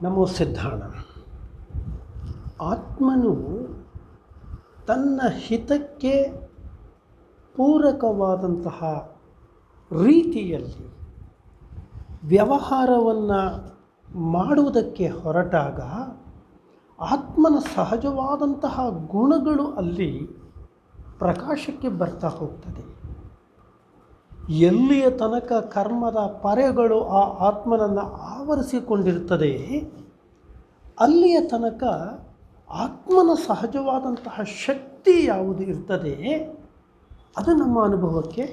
ನಮೋ ಸಿದ್ಧಾಣ. ಆತ್ಮನು ತನ್ನ ಹಿತಕ್ಕೆ ಪೂರಕವಾದಂತಹ ರೀತಿಯಲ್ಲಿ ವ್ಯವಹಾರವನ್ನು ಮಾಡುವುದಕ್ಕೆ ಹೊರಟಾಗ ಆತ್ಮನ ಸಹಜವಾದಂತಹ ಗುಣಗಳು ಅಲ್ಲಿ ಪ್ರಕಾಶಕ್ಕೆ ಬರ್ತಾ ಹೋಗ್ತದೆ. ಎಲ್ಲಿಯ ತನಕ ಕರ್ಮದ ಪರೆಗಳು ಆ ಆತ್ಮನನ್ನು ಆವರಿಸಿಕೊಂಡಿರ್ತದೆ, ಅಲ್ಲಿಯ ತನಕ ಆತ್ಮನ ಸಹಜವಾದಂತಹ ಶಕ್ತಿ ಯಾವುದು ಇರ್ತದೆ ಅದು ನಮ್ಮ ಅನುಭವಕ್ಕೆ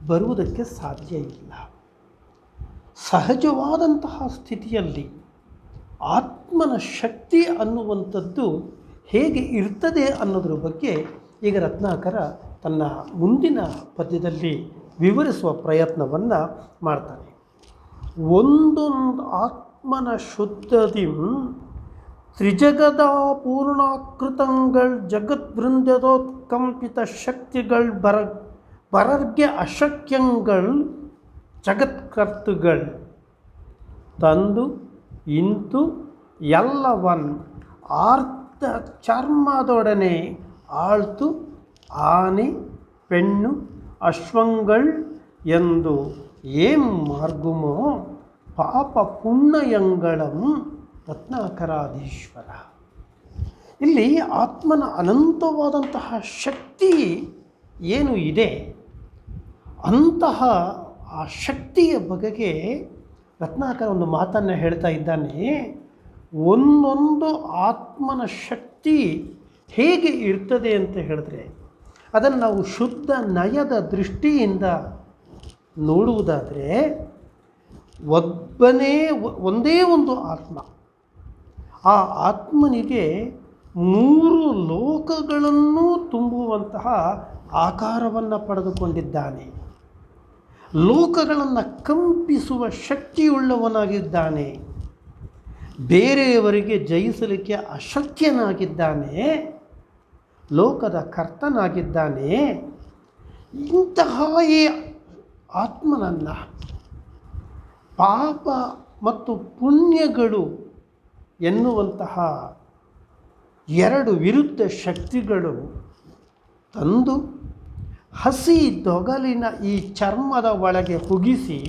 ಬರುವುದಕ್ಕೆ ಸಾಧ್ಯ ಇಲ್ಲ. ಸಹಜವಾದಂತಹ ಸ್ಥಿತಿಯಲ್ಲಿ ಆತ್ಮನ ಶಕ್ತಿ ಅನ್ನುವಂಥದ್ದು ಹೇಗೆ ಇರ್ತದೆ ಅನ್ನೋದ್ರ ಬಗ್ಗೆ ಈಗ ರತ್ನಾಕರ ತನ್ನ ಮುಂದಿನ ಪದ್ಯದಲ್ಲಿ ವಿವರಿಸುವ ಪ್ರಯತ್ನವನ್ನು ಮಾಡ್ತಾನೆ. ಒಂದೊಂದು ಆತ್ಮನ ಶುದ್ಧದಿಂ ತ್ರಿಜಗದ ಪೂರ್ಣಾಕೃತಂಗಳ್ ಜಗದ್ವೃಂದೋತ್ಕಂಪಿತ ಶಕ್ತಿಗಳ್ ಬರರ್ಗೆ ಅಶಕ್ಯಂಗಳ್ ಜಗತ್ಕರ್ತುಗಳ್ ತಂದು ಇಂತು ಎಲ್ಲವನ್ ಆರ್ತ ಚರ್ಮದೊಡನೆ ಆಳ್ತು ಆನೆ ಪೆಣ್ಣು ಅಶ್ವಂಗಳ್ ಎಂದು ಏಂ ಮಾರ್ಗುಮೋ ಪಾಪ ಪುಣ್ಯಯಂಗಳಂ ರತ್ನಾಕರಾಧೀಶ್ವರ. ಇಲ್ಲಿ ಆತ್ಮನ ಅನಂತವಾದಂತಹ ಶಕ್ತಿ ಏನು ಇದೆ, ಅಂತಹ ಆ ಶಕ್ತಿಯ ಬಗೆಗೆ ರತ್ನಾಕರ ಒಂದು ಮಾತನ್ನು ಹೇಳ್ತಾ ಇದ್ದಾನೆ. ಒಂದೊಂದು ಆತ್ಮನ ಶಕ್ತಿ ಹೇಗೆ ಇರ್ತದೆ ಅಂತ ಹೇಳಿದ್ರೆ ಅದನ್ನು ನಾವು ಶುದ್ಧ ನಯದ ದೃಷ್ಟಿಯಿಂದ ನೋಡುವುದಾದರೆ ಒಂದೇ ಒಂದು ಆತ್ಮ, ಆ ಆತ್ಮನಿಗೆ 3 ಲೋಕಗಳನ್ನು ತುಂಬುವಂತಹ ಆಕಾರವನ್ನು ಪಡೆದುಕೊಂಡಿದ್ದಾನೆ. ಲೋಕಗಳನ್ನು ಕಂಪಿಸುವ ಶಕ್ತಿಯುಳ್ಳವನಾಗಿದ್ದಾನೆ. ಬೇರೆಯವರಿಗೆ ಜಯಿಸಲಿಕ್ಕೆ ಅಶಕ್ಯನಾಗಿದ್ದಾನೆ. ಲೋಕದ ಕರ್ತನಾಗಿದ್ದಾನೆ. ಇಂತಹ ಈ ಆತ್ಮನನ್ನು ಪಾಪ ಮತ್ತು ಪುಣ್ಯಗಳು ಎನ್ನುವಂತಹ 2 ವಿರುದ್ಧ ಶಕ್ತಿಗಳು ತಂದು ಹಸಿ ತೊಗಲಿನ ಈ ಚರ್ಮದ ಒಳಗೆ ಹುಗಿಸಿ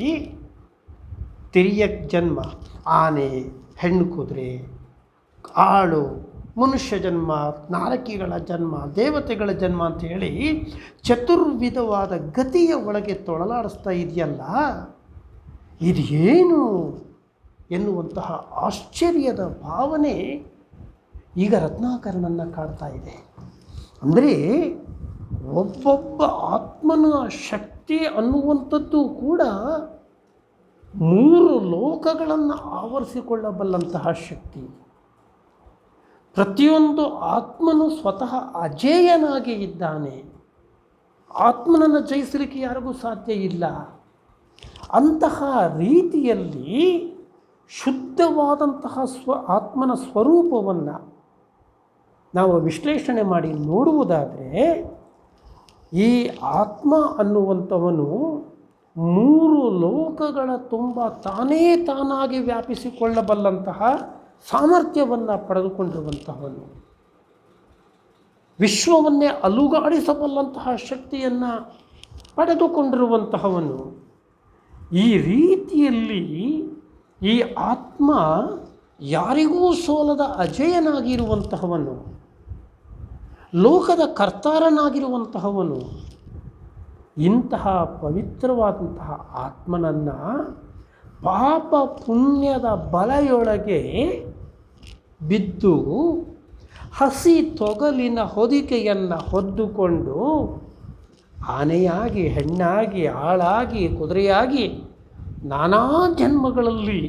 ತಿರ್ಯಕ್ ಜನ್ಮ, ಆನೆ, ಹೆಣ್ಣು ಕುದುರೆ, ಆಳು, ಮನುಷ್ಯ ಜನ್ಮ, ನಾರಕಿಗಳ ಜನ್ಮ, ದೇವತೆಗಳ ಜನ್ಮ ಅಂತ ಹೇಳಿ ಚತುರ್ವಿಧವಾದ ಗತಿಯ ಒಳಗೆ ತೊಳಲಾಡಿಸ್ತಾ ಇದೆಯಲ್ಲ, ಇದೇನು ಎನ್ನುವಂತಹ ಆಶ್ಚರ್ಯದ ಭಾವನೆ ಈಗ ರತ್ನಾಕರನನ್ನು ಕಾಡ್ತಾ ಇದೆ. ಅಂದರೆ ಒಬ್ಬೊಬ್ಬ ಆತ್ಮನ ಶಕ್ತಿ ಅನ್ನುವಂಥದ್ದು ಕೂಡ 3 ಲೋಕಗಳನ್ನು ಆವರಿಸಿಕೊಳ್ಳಬಲ್ಲಂತಹ ಶಕ್ತಿ. ಪ್ರತಿಯೊಂದು ಆತ್ಮನು ಸ್ವತಃ ಅಜೇಯನಾಗಿ ಇದ್ದಾನೆ. ಆತ್ಮನನ್ನು ಜಯಿಸಲಿಕ್ಕೆ ಯಾರಿಗೂ ಸಾಧ್ಯ ಇಲ್ಲ. ಅಂತಹ ರೀತಿಯಲ್ಲಿ ಶುದ್ಧವಾದಂತಹ ಆತ್ಮನ ಸ್ವರೂಪವನ್ನು ನಾವು ವಿಶ್ಲೇಷಣೆ ಮಾಡಿ ನೋಡುವುದಾದರೆ ಈ ಆತ್ಮ ಅನ್ನುವಂಥವನು 3 ಲೋಕಗಳ ತುಂಬ ತಾನಾಗಿ ವ್ಯಾಪಿಸಿಕೊಳ್ಳಬಲ್ಲಂತಹ ಸಾಮರ್ಥ್ಯವನ್ನು ಪಡೆದುಕೊಂಡಿರುವಂತಹವನು, ವಿಶ್ವವನ್ನೇ ಅಲುಗಾಡಿಸಬಲ್ಲಂತಹ ಶಕ್ತಿಯನ್ನು ಪಡೆದುಕೊಂಡಿರುವಂತಹವನು. ಈ ರೀತಿಯಲ್ಲಿ ಈ ಆತ್ಮ ಯಾರಿಗೂ ಸೋಲದ ಅಜೇಯನಾಗಿರುವಂತಹವನು, ಲೋಕದ ಕರ್ತಾರನಾಗಿರುವಂತಹವನು. ಇಂತಹ ಪವಿತ್ರವಾದಂತಹ ಆತ್ಮನನ್ನು ಪಾಪ ಪುಣ್ಯದ ಬಲೆಯೊಳಗೆ ಬಿದ್ದು ಹಸಿ ತೊಗಲಿನ ಹೊದಿಕೆಯನ್ನು ಹೊದ್ದುಕೊಂಡು ಆನೆಯಾಗಿ, ಹೆಣ್ಣಾಗಿ, ಆಳಾಗಿ, ಕುದುರೆಯಾಗಿ ನಾನಾ ಜನ್ಮಗಳಲ್ಲಿ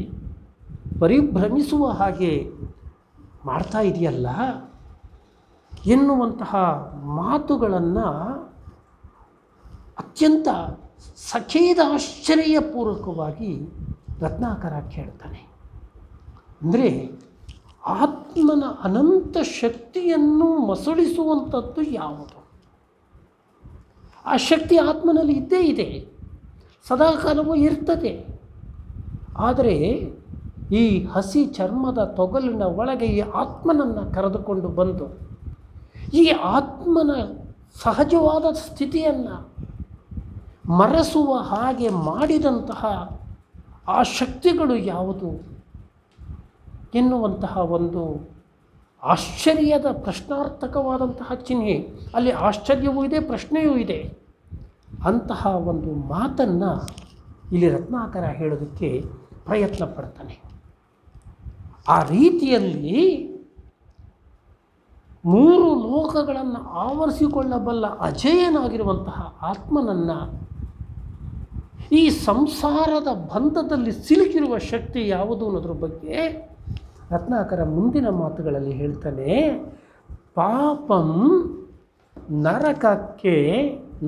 ಪರಿಭ್ರಮಿಸುವ ಹಾಗೆ ಮಾಡ್ತಾ ಇದೆಯಲ್ಲ ಎನ್ನುವಂತಹ ಮಾತುಗಳನ್ನು ಅತ್ಯಂತ ಸಖೇದ ಆಶ್ಚರ್ಯಪೂರ್ವಕವಾಗಿ ರತ್ನಾಕರ ಕೇಳ್ತಾನೆ. ಅಂದರೆ ಆತ್ಮನ ಅನಂತ ಶಕ್ತಿಯನ್ನು ಮಸಳಿಸುವಂಥದ್ದು ಯಾವುದು? ಆ ಶಕ್ತಿ ಆತ್ಮನಲ್ಲಿ ಇದ್ದೇ ಇದೆ, ಸದಾಕಾಲವೂ ಇರ್ತದೆ. ಆದರೆ ಈ ಹಸಿ ಚರ್ಮದ ತೊಗಲಿನ ಒಳಗೆ ಈ ಆತ್ಮನನ್ನು ಕರೆದುಕೊಂಡು ಬಂದು ಈ ಆತ್ಮನ ಸಹಜವಾದ ಸ್ಥಿತಿಯನ್ನು ಮರೆಸುವ ಹಾಗೆ ಮಾಡಿದಂತಹ ಆ ಶಕ್ತಿಗಳು ಯಾವುದು ಎನ್ನುವಂತಹ ಒಂದು ಆಶ್ಚರ್ಯದ ಪ್ರಶ್ನಾರ್ಥಕವಾದಂತಹ ಚಿಹ್ನೆ. ಅಲ್ಲಿ ಆಶ್ಚರ್ಯವೂ ಇದೆ, ಪ್ರಶ್ನೆಯೂ ಇದೆ. ಅಂತಹ ಒಂದು ಮಾತನ್ನು ಇಲ್ಲಿ ರತ್ನಾಕರ ಹೇಳೋದಕ್ಕೆ ಪ್ರಯತ್ನ ಪಡ್ತಾನೆ. ಆ ರೀತಿಯಲ್ಲಿ 3 ಲೋಕಗಳನ್ನು ಆವರಿಸಿಕೊಳ್ಳಬಲ್ಲ ಅಜೇಯನಾಗಿರುವಂತಹ ಆತ್ಮನನ್ನು ಈ ಸಂಸಾರದ ಬಂಧದಲ್ಲಿ ಸಿಲುಕಿರುವ ಶಕ್ತಿ ಯಾವುದು ಅನ್ನೋದ್ರ ಬಗ್ಗೆ ರತ್ನಾಕರ ಮುಂದಿನ ಮಾತುಗಳಲ್ಲಿ ಹೇಳ್ತಾನೆ. ಪಾಪಂ ನರಕಕ್ಕೆ,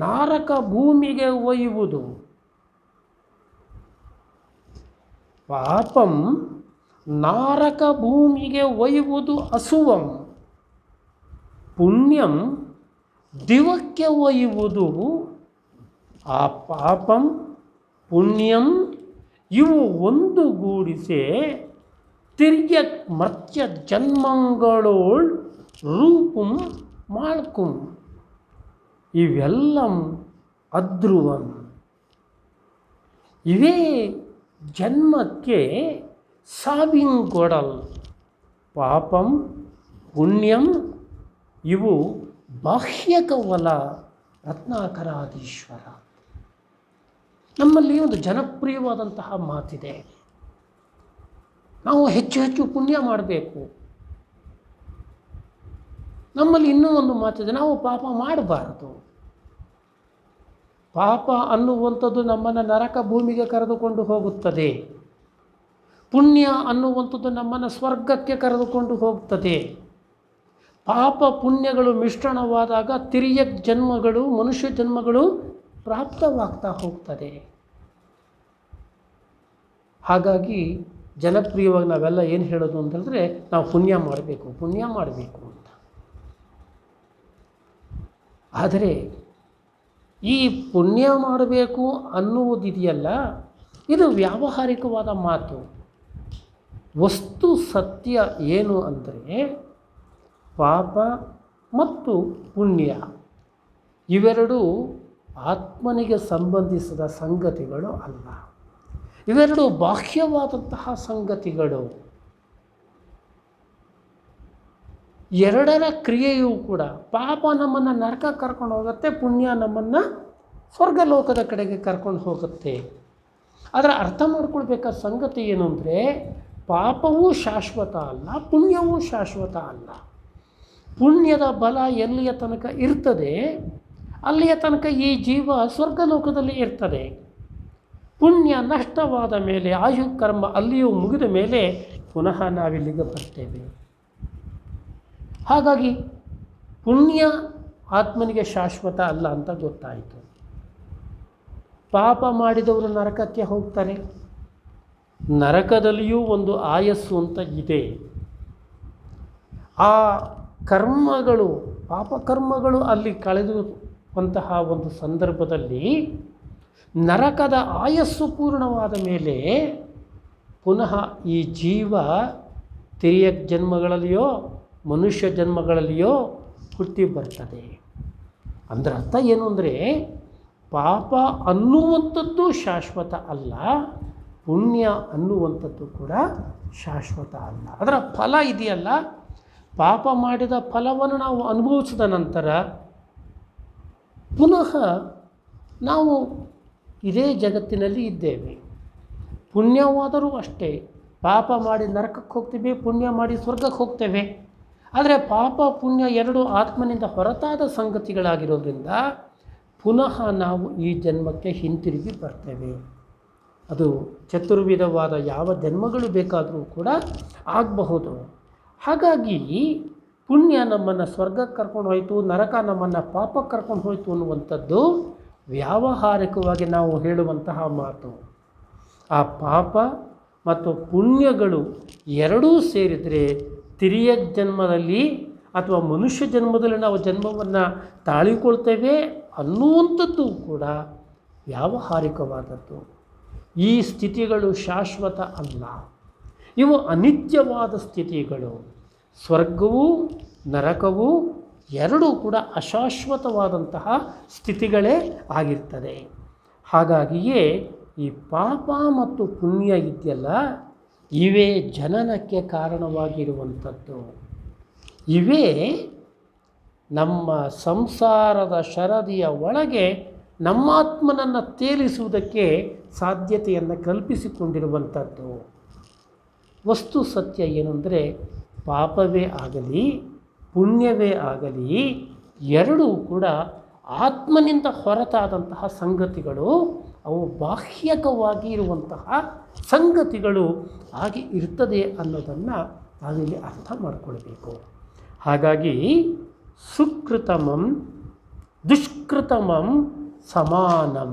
ನಾರಕ ಭೂಮಿಗೆ ಒಯ್ಯುವುದು. ಪಾಪಂ ನಾರಕ ಭೂಮಿಗೆ ಒಯ್ಯುವುದು ಅಸುವಂ, ಪುಣ್ಯಂ ದಿವಕ್ಕೆ ಒಯ್ಯುವುದು. ಆ ಪಾಪಂ ಪುಣ್ಯಂ ಇವು ಒಂದುಗೂಡಿಸೆ ತಿರ್ಯಕ್ ಮರ್ತ್ಯ ಜನ್ಮಂಗಳೋಳ್ ರೂಪಂ ಮಾಳ್ಕುಂ. ಇವೆಲ್ಲಂ ಅಧ್ರುವಂ. ಇವೇ ಜನ್ಮಕ್ಕೆ ಸಾವಿಂಗೊಡಲ್. ಪಾಪಂ ಪುಣ್ಯಂ ಇವು ಬಾಹ್ಯಕವಲ. ರತ್ನಾಕರಾದೀಶ್ವರ ನಮ್ಮಲ್ಲಿ ಒಂದು ಜನಪ್ರಿಯವಾದಂತಹ ಮಾತಿದೆ, ನಾವು ಹೆಚ್ಚು ಹೆಚ್ಚು ಪುಣ್ಯ ಮಾಡಬೇಕು. ನಮ್ಮಲ್ಲಿ ಇನ್ನೂ ಒಂದು ಮಾತಿದೆ, ನಾವು ಪಾಪ ಮಾಡಬಾರದು. ಪಾಪ ಅನ್ನುವಂಥದ್ದು ನಮ್ಮನ್ನು ನರಕ ಭೂಮಿಗೆ ಕರೆದುಕೊಂಡು ಹೋಗುತ್ತದೆ. ಪುಣ್ಯ ಅನ್ನುವಂಥದ್ದು ನಮ್ಮನ್ನು ಸ್ವರ್ಗಕ್ಕೆ ಕರೆದುಕೊಂಡು ಹೋಗ್ತದೆ. ಪಾಪ ಪುಣ್ಯಗಳು ಮಿಶ್ರಣವಾದಾಗ ತಿರ್ಯಕ್ ಜನ್ಮಗಳು, ಮನುಷ್ಯ ಜನ್ಮಗಳು ಪ್ರಾಪ್ತವಾಗ್ತಾ ಹೋಗ್ತದೆ. ಹಾಗಾಗಿ ಜನಪ್ರಿಯವಾಗಿ ನಾವೆಲ್ಲ ಏನು ಹೇಳೋದು ಅಂತಂದರೆ, ನಾವು ಪುಣ್ಯ ಮಾಡಬೇಕು, ಪುಣ್ಯ ಮಾಡಬೇಕು ಅಂತ. ಆದರೆ ಈ ಪುಣ್ಯ ಮಾಡಬೇಕು ಅನ್ನುವುದಿದೆಯಲ್ಲ, ಇದು ವ್ಯಾವಹಾರಿಕವಾದ ಮಾತು. ವಸ್ತು ಸತ್ಯ ಏನು ಅಂದರೆ, ಪಾಪ ಮತ್ತು ಪುಣ್ಯ ಇವೆರಡೂ ಆತ್ಮನಿಗೆ ಸಂಬಂಧಿಸಿದ ಸಂಗತಿಗಳು ಅಲ್ಲ. ಇವೆರಡು ಬಾಹ್ಯವಾದಂತಹ ಸಂಗತಿಗಳು. ಎರಡರ ಕ್ರಿಯೆಯೂ ಕೂಡ, ಪಾಪ ನಮ್ಮನ್ನು ನರಕ ಕರ್ಕೊಂಡು ಹೋಗುತ್ತೆ, ಪುಣ್ಯ ನಮ್ಮನ್ನು ಸ್ವರ್ಗಲೋಕದ ಕಡೆಗೆ ಕರ್ಕೊಂಡು ಹೋಗುತ್ತೆ. ಅದರ ಅರ್ಥ ಮಾಡ್ಕೊಳ್ಬೇಕಾದ ಸಂಗತಿ ಏನು ಅಂದರೆ, ಪಾಪವೂ ಶಾಶ್ವತ ಅಲ್ಲ, ಪುಣ್ಯವೂ ಶಾಶ್ವತ ಅಲ್ಲ. ಪುಣ್ಯದ ಬಲ ಎಲ್ಲಿಯ ತನಕ ಇರ್ತದೆ ಅಲ್ಲಿಯ ತನಕ ಈ ಜೀವ ಸ್ವರ್ಗಲೋಕದಲ್ಲಿ ಇರ್ತದೆ. ಪುಣ್ಯ ನಷ್ಟವಾದ ಮೇಲೆ, ಆಯು ಕರ್ಮ ಅಲ್ಲಿಯೂ ಮುಗಿದ ಮೇಲೆ ಪುನಃ ನಾವಿಲ್ಲಿಗೆ ಬರ್ತೇವೆ. ಹಾಗಾಗಿ ಪುಣ್ಯ ಆತ್ಮನಿಗೆ ಶಾಶ್ವತ ಅಲ್ಲ ಅಂತ ಗೊತ್ತಾಯಿತು. ಪಾಪ ಮಾಡಿದವರು ನರಕಕ್ಕೆ ಹೋಗ್ತಾರೆ. ನರಕದಲ್ಲಿಯೂ ಒಂದು ಆಯಸ್ಸು ಅಂತ ಇದೆ. ಆ ಕರ್ಮಗಳು, ಪಾಪಕರ್ಮಗಳು ಅಲ್ಲಿ ಕಳೆದುವಂತಹ ಒಂದು ಸಂದರ್ಭದಲ್ಲಿ ನರಕದ ಆಯಸ್ಸು ಪೂರ್ಣವಾದ ಮೇಲೆ ಪುನಃ ಈ ಜೀವ ತಿರ್ಯಕ್ ಜನ್ಮಗಳಲ್ಲಿಯೋ ಮನುಷ್ಯ ಜನ್ಮಗಳಲ್ಲಿಯೋ ಹುಟ್ಟಿ ಬರ್ತದೆ. ಅದರ ಅರ್ಥ ಏನು ಅಂದರೆ, ಪಾಪ ಅನ್ನುವಂಥದ್ದು ಶಾಶ್ವತ ಅಲ್ಲ, ಪುಣ್ಯ ಅನ್ನುವಂಥದ್ದು ಕೂಡ ಶಾಶ್ವತ ಅಲ್ಲ. ಅದರ ಫಲ ಇದೆಯಲ್ಲ, ಪಾಪ ಮಾಡಿದ ಫಲವನ್ನು ನಾವು ಅನುಭವಿಸಿದ ನಂತರ ಪುನಃ ನಾವು ಇದೇ ಜಗತ್ತಿನಲ್ಲಿ ಇದ್ದೇವೆ. ಪುಣ್ಯವಾದರೂ ಅಷ್ಟೇ, ಪಾಪ ಮಾಡಿ ನರಕಕ್ಕೆ ಹೋಗ್ತೇವೆ, ಪುಣ್ಯ ಮಾಡಿ ಸ್ವರ್ಗಕ್ಕೆ ಹೋಗ್ತೇವೆ. ಆದರೆ ಪಾಪ ಪುಣ್ಯ ಎರಡು ಆತ್ಮನಿಂದ ಹೊರತಾದ ಸಂಗತಿಗಳಾಗಿರೋದ್ರಿಂದ ಪುನಃ ನಾವು ಈ ಜನ್ಮಕ್ಕೆ ಹಿಂತಿರುಗಿ ಬರ್ತೇವೆ. ಅದು ಚತುರ್ವಿಧವಾದ ಯಾವ ಜನ್ಮಗಳು ಬೇಕಾದರೂ ಕೂಡ ಆಗಬಹುದು. ಹಾಗಾಗಿ ಪುಣ್ಯ ನಮ್ಮನ್ನು ಸ್ವರ್ಗಕ್ಕೆ ಕರ್ಕೊಂಡು ಹೋಯಿತು, ನರಕ ನಮ್ಮನ್ನು ಪಾಪಕ್ಕೆ ಕರ್ಕೊಂಡು ಹೋಯಿತು ಅನ್ನುವಂಥದ್ದು ವ್ಯಾವಹಾರಿಕವಾಗಿ ನಾವು ಹೇಳುವಂತಹ ಮಾತು. ಆ ಪಾಪ ಮತ್ತು ಪುಣ್ಯಗಳು ಎರಡೂ ಸೇರಿದರೆ ತಿರ್ಯಕ್ ಜನ್ಮದಲ್ಲಿ ಅಥವಾ ಮನುಷ್ಯ ಜನ್ಮದಲ್ಲಿ ನಾವು ಜನ್ಮವನ್ನು ತಾಳಿಕೊಳ್ತೇವೆ ಅನ್ನುವಂಥದ್ದು ಕೂಡ ವ್ಯಾವಹಾರಿಕವಾದದ್ದು. ಈ ಸ್ಥಿತಿಗಳು ಶಾಶ್ವತ ಅಲ್ಲ. ಇವು ಅನಿತ್ಯವಾದ ಸ್ಥಿತಿಗಳು. ಸ್ವರ್ಗವೂ ನರಕವೂ ಎರಡೂ ಕೂಡ ಅಶಾಶ್ವತವಾದಂತಹ ಸ್ಥಿತಿಗಳೇ ಆಗಿರ್ತದೆ. ಹಾಗಾಗಿಯೇ ಈ ಪಾಪ ಮತ್ತು ಪುಣ್ಯ ಇದೆಯಲ್ಲ, ಇವೇ ಜನನಕ್ಕೆ ಕಾರಣವಾಗಿರುವಂಥದ್ದು. ಇವೇ ನಮ್ಮ ಸಂಸಾರದ ಶರದಿಯ ಒಳಗೆ ನಮ್ಮಾತ್ಮನನ್ನು ತೇಲಿಸುವುದಕ್ಕೆ ಸಾಧ್ಯತೆಯನ್ನು ಕಲ್ಪಿಸಿಕೊಂಡಿರುವಂಥದ್ದು. ವಸ್ತು ಸತ್ಯ ಏನು ಅಂದರೆ, ಪಾಪವೇ ಆಗಲಿ ಪುಣ್ಯವೇ ಆಗಲಿ ಎರಡೂ ಕೂಡ ಆತ್ಮನಿಂದ ಹೊರತಾದಂತಹ ಸಂಗತಿಗಳು. ಅವು ಬಾಹ್ಯಕವಾಗಿ ಇರುವಂತಹ ಸಂಗತಿಗಳು ಆಗಿ ಇರ್ತದೆ ಅನ್ನೋದನ್ನು ನಾವಿಲ್ಲಿ ಅರ್ಥ ಮಾಡಿಕೊಳ್ಬೇಕು. ಹಾಗಾಗಿ ಸುಕೃತಮಂ ದುಷ್ಕೃತಮಂ ಸಮಾನಂ,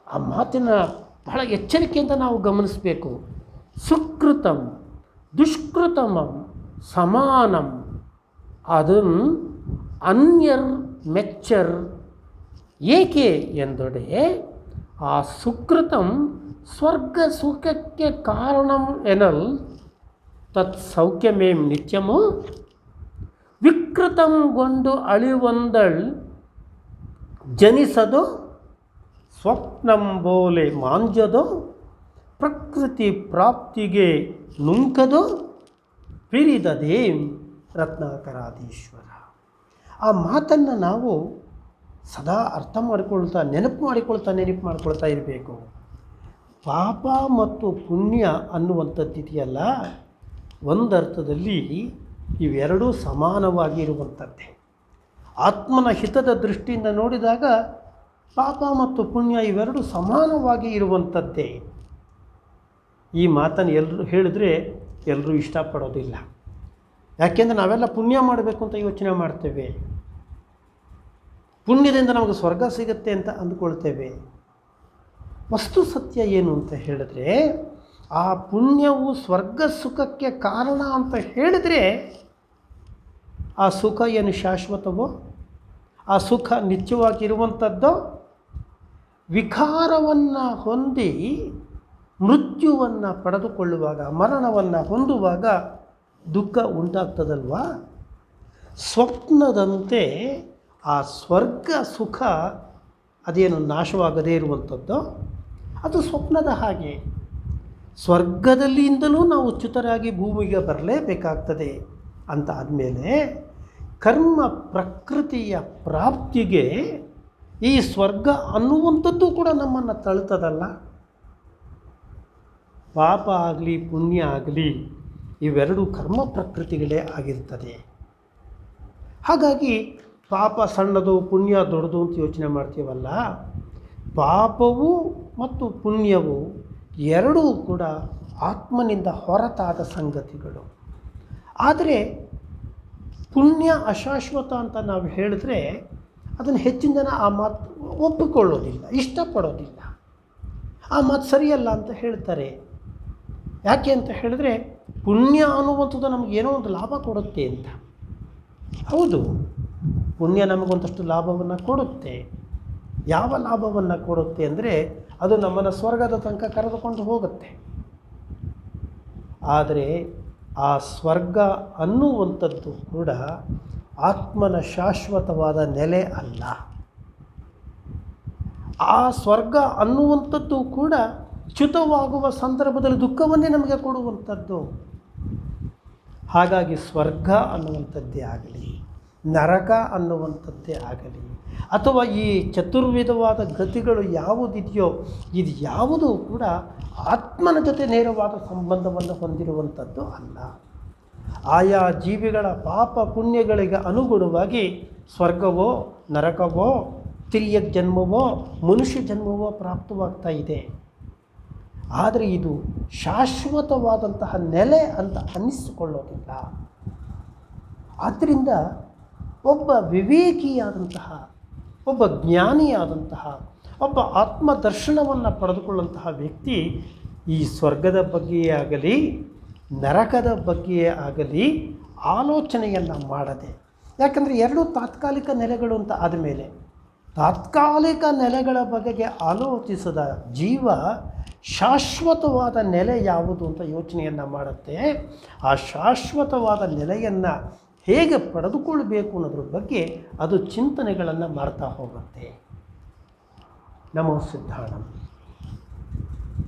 ಆ ಮಾತಿನ ಬಹಳ ಎಚ್ಚರಿಕೆಯಿಂದ ನಾವು ಗಮನಿಸಬೇಕು. ಸುಕೃತಂ ದುಷ್ಕೃತಮಂ ಸಮಾನಂ, ಅದನ್ನು ಅನ್ಯರ್ ಮೆಚ್ಚರ್. ಏಕೆ ಎಂದೊಡೆ ಆ ಸುಕೃತಂ ಸ್ವರ್ಗ ಸುಖಕ್ಕೆ ಕಾರಣಂ ಎನಲ್ ತತ್ ಸೌಖ್ಯಮೇಂ ನಿತ್ಯಮೋ ವಿಕೃತಂಗೊಂಡು ಅಳಿವೊಂದಳ್ ಜನಿಸದು ಸ್ವಪ್ನಂಬೋಲೆ ಮಾಂಜದೋ ಪ್ರಕೃತಿ ಪ್ರಾಪ್ತಿಗೆ ನುಂಕದೋ ಪಿರಿದದೇಂ ರತ್ನಾಕರಾಧೀಶ್ವರ. ಆ ಮಾತನ್ನು ನಾವು ಸದಾ ಅರ್ಥ ಮಾಡಿಕೊಳ್ತಾ ನೆನಪು ಮಾಡಿಕೊಳ್ತಾ ಇರಬೇಕು. ಪಾಪ ಮತ್ತು ಪುಣ್ಯ ಅನ್ನುವಂಥದ್ದು ಇದೆಯಲ್ಲ, ಒಂದರ್ಥದಲ್ಲಿ ಇವೆರಡೂ ಸಮಾನವಾಗಿ ಇರುವಂಥದ್ದೇ. ಆತ್ಮನ ಹಿತದ ದೃಷ್ಟಿಯಿಂದ ನೋಡಿದಾಗ ಪಾಪ ಮತ್ತು ಪುಣ್ಯ ಇವೆರಡೂ ಸಮಾನವಾಗಿ ಇರುವಂಥದ್ದೇ. ಈ ಮಾತನ್ನು ಎಲ್ಲರೂ ಹೇಳಿದ್ರೆ ಎಲ್ಲರೂ ಇಷ್ಟಪಡೋದಿಲ್ಲ. ಯಾಕೆಂದರೆ ನಾವೆಲ್ಲ ಪುಣ್ಯ ಮಾಡಬೇಕು ಅಂತ ಯೋಚನೆ ಮಾಡ್ತೇವೆ. ಪುಣ್ಯದಿಂದ ನಮಗೆ ಸ್ವರ್ಗ ಸಿಗುತ್ತೆ ಅಂತ ಅಂದ್ಕೊಳ್ತೇವೆ. ವಸ್ತು ಸತ್ಯ ಏನು ಅಂತ ಹೇಳಿದ್ರೆ, ಆ ಪುಣ್ಯವು ಸ್ವರ್ಗ ಸುಖಕ್ಕೆ ಕಾರಣ ಅಂತ ಹೇಳಿದರೆ ಆ ಸುಖ ಏನು ಶಾಶ್ವತವೋ, ಆ ಸುಖ ನಿತ್ಯವಾಗಿರುವಂಥದ್ದೋ? ವಿಕಾರವನ್ನು ಹೊಂದಿ ಮೃತ್ಯುವನ್ನು ಪಡೆದುಕೊಳ್ಳುವಾಗ, ಮರಣವನ್ನು ಹೊಂದುವಾಗ ದುಃಖ ಉಂಟಾಗ್ತದಲ್ವಾ? ಸ್ವಪ್ನದಂತೆ ಆ ಸ್ವರ್ಗ ಸುಖ ಅದೇನು ನಾಶವಾಗದೇ ಇರುವಂಥದ್ದು, ಅದು ಸ್ವಪ್ನದ ಹಾಗೆ. ಸ್ವರ್ಗದಲ್ಲಿಂದಲೂ ನಾವು ಚ್ಯುತರಾಗಿ ಭೂಮಿಗೆ ಬರಲೇಬೇಕಾಗ್ತದೆ ಅಂತ ಆದಮೇಲೆ ಕರ್ಮ ಪ್ರಕೃತಿಯ ಪ್ರಾಪ್ತಿಗೆ ಈ ಸ್ವರ್ಗ ಅನ್ನುವಂಥದ್ದು ಕೂಡ ನಮ್ಮನ್ನು ತಳ್ತದಲ್ಲ. ಪಾಪ ಆಗಲಿ ಪುಣ್ಯ ಆಗಲಿ ಇವೆರಡು ಕರ್ಮ ಪ್ರಕೃತಿಗಳೇ ಆಗಿರ್ತದೆ. ಹಾಗಾಗಿ ಪಾಪ ಸಣ್ಣದು ಪುಣ್ಯ ದೊಡ್ಡದು ಅಂತ ಯೋಚನೆ ಮಾಡ್ತೀವಲ್ಲ, ಪಾಪವು ಮತ್ತು ಪುಣ್ಯವು ಎರಡೂ ಕೂಡ ಆತ್ಮನಿಂದ ಹೊರತಾದ ಸಂಗತಿಗಳು. ಆದರೆ ಪುಣ್ಯ ಅಶಾಶ್ವತ ಅಂತ ನಾವು ಹೇಳಿದ್ರೆ ಅದನ್ನು ಹೆಚ್ಚಿನ ಜನ ಆ ಮಾತು ಒಪ್ಪಿಕೊಳ್ಳೋದಿಲ್ಲ, ಇಷ್ಟಪಡೋದಿಲ್ಲ. ಆ ಮಾತು ಸರಿಯಲ್ಲ ಅಂತ ಹೇಳ್ತಾರೆ. ಯಾಕೆ ಅಂತ ಹೇಳಿದ್ರೆ, ಪುಣ್ಯ ಅನ್ನುವಂಥದ್ದು ನಮಗೇನೋ ಒಂದು ಲಾಭ ಕೊಡುತ್ತೆ ಅಂತ. ಹೌದು, ಪುಣ್ಯ ನಮಗೊಂದಷ್ಟು ಲಾಭವನ್ನು ಕೊಡುತ್ತೆ. ಯಾವ ಲಾಭವನ್ನು ಕೊಡುತ್ತೆ ಅಂದರೆ, ಅದು ನಮ್ಮನ್ನು ಸ್ವರ್ಗದ ತನಕ ಕರೆದುಕೊಂಡು ಹೋಗುತ್ತೆ. ಆದರೆ ಆ ಸ್ವರ್ಗ ಅನ್ನುವಂಥದ್ದು ಕೂಡ ಆತ್ಮನ ಶಾಶ್ವತವಾದ ನೆಲೆ ಅಲ್ಲ. ಆ ಸ್ವರ್ಗ ಅನ್ನುವಂಥದ್ದು ಕೂಡ ಚ್ಯುತವಾಗುವ ಸಂದರ್ಭದಲ್ಲಿ ದುಃಖವನ್ನೇ ನಮಗೆ ಕೊಡುವಂಥದ್ದು. ಹಾಗಾಗಿ ಸ್ವರ್ಗ ಅನ್ನುವಂಥದ್ದೇ ಆಗಲಿ, ನರಕ ಅನ್ನುವಂಥದ್ದೇ ಆಗಲಿ, ಅಥವಾ ಈ ಚತುರ್ವಿಧವಾದ ಗತಿಗಳು ಯಾವುದಿದೆಯೋ ಇದು ಯಾವುದೂ ಕೂಡ ಆತ್ಮನ ಜೊತೆ ನೇರವಾದ ಸಂಬಂಧವನ್ನು ಹೊಂದಿರುವಂಥದ್ದು ಅಲ್ಲ. ಆಯಾ ಜೀವಿಗಳ ಪಾಪ ಪುಣ್ಯಗಳಿಗೆ ಅನುಗುಣವಾಗಿ ಸ್ವರ್ಗವೋ ನರಕವೋ ತಿರ್ಯಕ್ ಜನ್ಮವೋ ಮನುಷ್ಯ ಜನ್ಮವೋ ಪ್ರಾಪ್ತವಾಗ್ತಾ ಇದೆ. ಆದರೆ ಇದು ಶಾಶ್ವತವಾದಂತಹ ನೆಲೆ ಅಂತ ಅನ್ನಿಸಿಕೊಳ್ಳೋದಿಲ್ಲ. ಆದ್ದರಿಂದ ಒಬ್ಬ ವಿವೇಕಿಯಾದಂತಹ, ಒಬ್ಬ ಜ್ಞಾನಿಯಾದಂತಹ, ಒಬ್ಬ ಆತ್ಮದರ್ಶನವನ್ನು ಪಡೆದುಕೊಳ್ಳುವಂತಹ ವ್ಯಕ್ತಿ ಈ ಸ್ವರ್ಗದ ಬಗ್ಗೆಯೇ ಆಗಲಿ ನರಕದ ಬಗ್ಗೆಯೇ ಆಗಲಿ ಆಲೋಚನೆಯನ್ನು ಮಾಡದೆ, ಯಾಕಂದರೆ ಎರಡೂ ತಾತ್ಕಾಲಿಕ ನೆಲೆಗಳು ಅಂತ ಆದಮೇಲೆ ತಾತ್ಕಾಲಿಕ ನೆಲೆಗಳ ಬಗೆಗೆ ಆಲೋಚಿಸದ ಜೀವ ಶಾಶ್ವತವಾದ ನೆಲೆ ಯಾವುದು ಅಂತ ಯೋಚನೆಯನ್ನು ಮಾಡುತ್ತೆ. ಆ ಶಾಶ್ವತವಾದ ನೆಲೆಯನ್ನು ಹೇಗೆ ಪಡೆದುಕೊಳ್ಬೇಕು ಅನ್ನೋದ್ರ ಬಗ್ಗೆ ಅದು ಚಿಂತನೆಗಳನ್ನು ಮಾಡ್ತಾ ಹೋಗುತ್ತೆ. ನಮೋ ಸಿದ್ಧಾಣಂ.